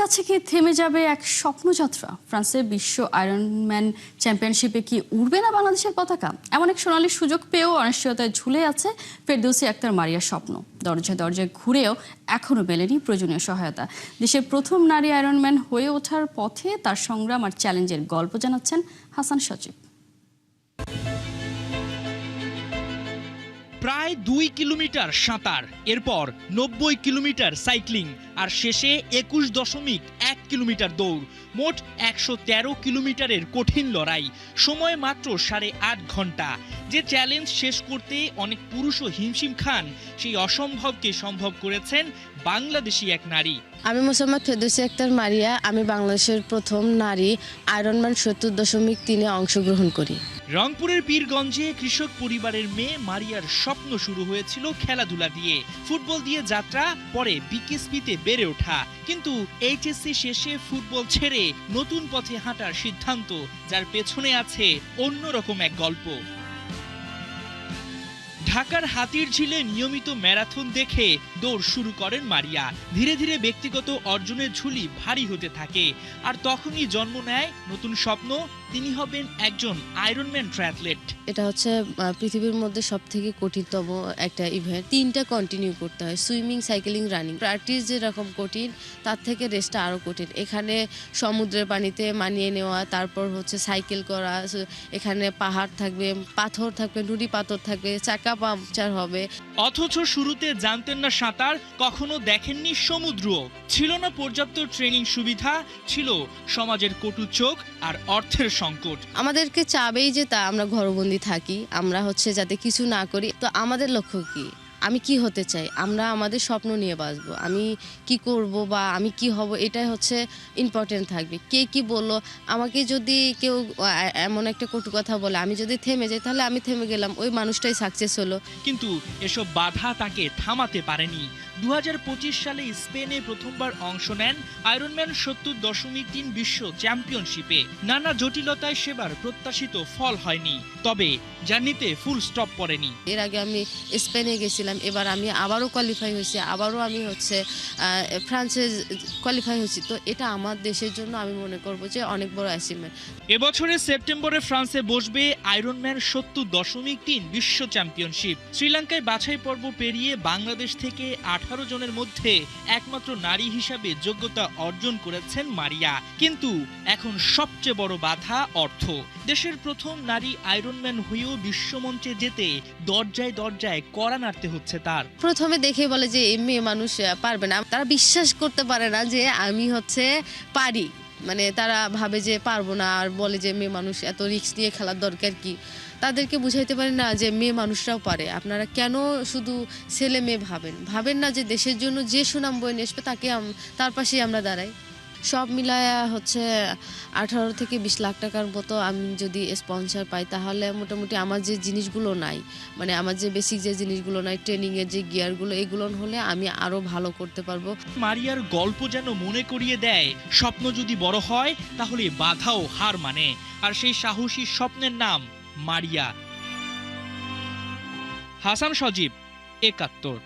কাছে কি থেমে যাবে এক স্বপ্নযাত্রা? ফ্রান্সের বিশ্ব আয়রনম্যান চ্যাম্পিয়নশিপে কি উড়বে না বাংলাদেশের পতাকা? এমন এক সোনালী সুযোগ পেয়েও অনিশ্চয়তায় ঝুলে আছে ফেরদৌসী আক্তার মারিয়ার স্বপ্ন। দরজায় দরজায় ঘুরেও এখনও মেলেনি প্রয়োজনীয় সহায়তা। দেশের প্রথম নারী আয়রনম্যান হয়ে ওঠার পথে তার সংগ্রাম আর চ্যালেঞ্জের গল্প জানাচ্ছেন হাসান সজীব। প্রায় 2 কিলোমিটার সাঁতার, এরপর 90 কিলোমিটার সাইক্লিং আর শেষে 21.1 কিলোমিটার দৌড়, মোট 113 কিলোমিটারের কঠিন লড়াই, সময় মাত্র 8.5 ঘন্টা। যে চ্যালেঞ্জ শেষ করতে অনেক পুরুষও হিমশিম খান, সেই অসম্ভবকে সম্ভব করেছেন বাংলাদেশি এক নারী। আমি মোসাম্মদ ফেরদৌসী আক্তার মারিয়া। আমি বাংলাদেশের প্রথম নারী আয়রনম্যান 70.3-এ অংশগ্রহণ করি। রংপুরের পীরগঞ্জে কৃষক পরিবারের মেয়ে মারিয়ার স্বপ্ন শুরু হয়েছিল খেলাধুলা দিয়ে, ফুটবল দিয়ে যাত্রা, পরে বিকেএসপিতে বেড়ে ওঠা। কিন্তু এইচএসসি শেষে ফুটবল ছেড়ে নতুন পথে হাঁটার সিদ্ধান্ত, যার পেছনে আছে অন্যরকম এক গল্প। ঢাকার হাতিরঝিলে নিয়মিত ম্যারাথন দেখে দৌড় শুরু করেন মারিয়া। ধীরে ধীরে ব্যক্তিগত অর্জনের ঝুলি ভারী হতে থাকে, আর তখনই জন্ম নেয় নতুন স্বপ্ন, তিনি হবেন একজন আয়রনম্যান ট্রায়াথলেট। এটা হচ্ছে পৃথিবীর মধ্যে সবথেকে কঠিনতম একটা ইভেন্ট। 3টা কন্টিনিউ করতে হয়, সুইমিং, সাইকেলিং, রানিং। প্র্যাকটিস যেরকম কঠিন, তার থেকে রেসটা আরও কঠিন। এখানে সমুদ্রের পানিতে মানিয়ে নেওয়া, তারপর হচ্ছে সাইকেল করা, এখানে পাহাড় থাকবে, পাথর থাকবে, নুড়ি পাথর থাকবে, চাকা পাংচার হবে। অথচ শুরুতে জানতেন না সাঁতার, কখনো দেখেননি সমুদ্র, ছিল না পর্যাপ্ত ট্রেনিং সুবিধা, ছিল সমাজের কটু চোখ আর অর্থের সংকট। আমাদেরকে চাবেই যে তা আমরা ঘরবন্দি থাকি, আমরা হচ্ছে যাতে কিছু না করি। তো আমাদের লক্ষ্য কি? আমি কি হতে চাই? আমরা আমাদের স্বপ্ন নিয়ে বাঁচবো। আমি কি করব বা আমি কি হব, এটাই হচ্ছে ইম্পর্টেন্ট থাকবে। কে কি বললো, আমাকে যদি কেউ এমন একটা কটু কথা বলে, আমি যদি থেমে যাই, তাহলে আমি থেমে গেলাম, ওই মানুষটাই সাকসেস হলো। কিন্তু এসব বাধা তাকে থামাতে পারেনি। 2025 সালে স্পেনে প্রথমবার অংশ নেন আয়রনম্যান 70.3 বিশ্ব চ্যাম্পিয়নশিপে। নানা জটিলতায় সেবার প্রত্যাশিত ফল হয়নি, তবে জার্নিতে ফুল স্টপ পড়েনি। এর আগে আমি স্পেনে গেছিলাম, এবার আমি আবারও কোয়ালিফাই হয়েছি, আবারও আমি হচ্ছে ফ্রান্সে কোয়ালিফাই হয়েছি। তো এটা আমার দেশের জন্য আমি মনে করব যে অনেক বড় অ্যাচিভমেন্ট। এবছরের সেপ্টেম্বরে ফ্রান্সে বসবে আয়রনম্যান 70.3 বিশ্ব চ্যাম্পিয়নশিপ। শ্রীলঙ্কায় বাছাই পর্ব পেরিয়ে বাংলাদেশ থেকে 18 জনের মধ্যে একমাত্র নারী হিসাবে যোগ্যতা অর্জন করেছেন মারিয়া। কিন্তু এখন সবচেয়ে বড় বাধা অর্থ। দেশের প্রথম নারী আয়রনম্যান হয়েও বিশ্বমঞ্চে যেতে দরজায় দরজায় কড়া নাড়তে হচ্ছে তার। প্রথমে দেখে বলে যে এই মেয়ে মানুষ পারবে না, তারা বিশ্বাস করতে পারে না যে আমি হচ্ছে পারি। মানে তারা ভাবে যে পারবো না, আর বলে যে মেয়ে মানুষ, এত রিস্ক নিয়ে খেলার দরকার কি? তাদেরকে বুঝাইতে পারি না যে মেয়ে মানুষরাও পারে। আপনারা কেন শুধু ছেলে মেয়ে ভাবেন না যে দেশের জন্য যে সুনাম বয়ে নিয়ে আসবে তাকে তার পাশেই আমরা দাঁড়াই। সব মিলায়া হচ্ছে 18 থেকে 20 লাখ টাকার মতো আমি যদি স্পন্সর পাই, তাহলে মোটামুটি আমার যে জিনিসগুলো নাই, মানে আমার যে বেসিক যে জিনিসগুলো নাই, ট্রেনিংয়ের যে গিয়ারগুলো, এগুলো হলে আমি আরও ভালো করতে পারবো। মারিয়ার গল্প যেন মনে করিয়ে দেয়, স্বপ্ন যদি বড় হয় তাহলে বাধাও হার মানে। আর সেই সাহসী স্বপ্নের নাম মারিয়া। হাসান সজীব, 71।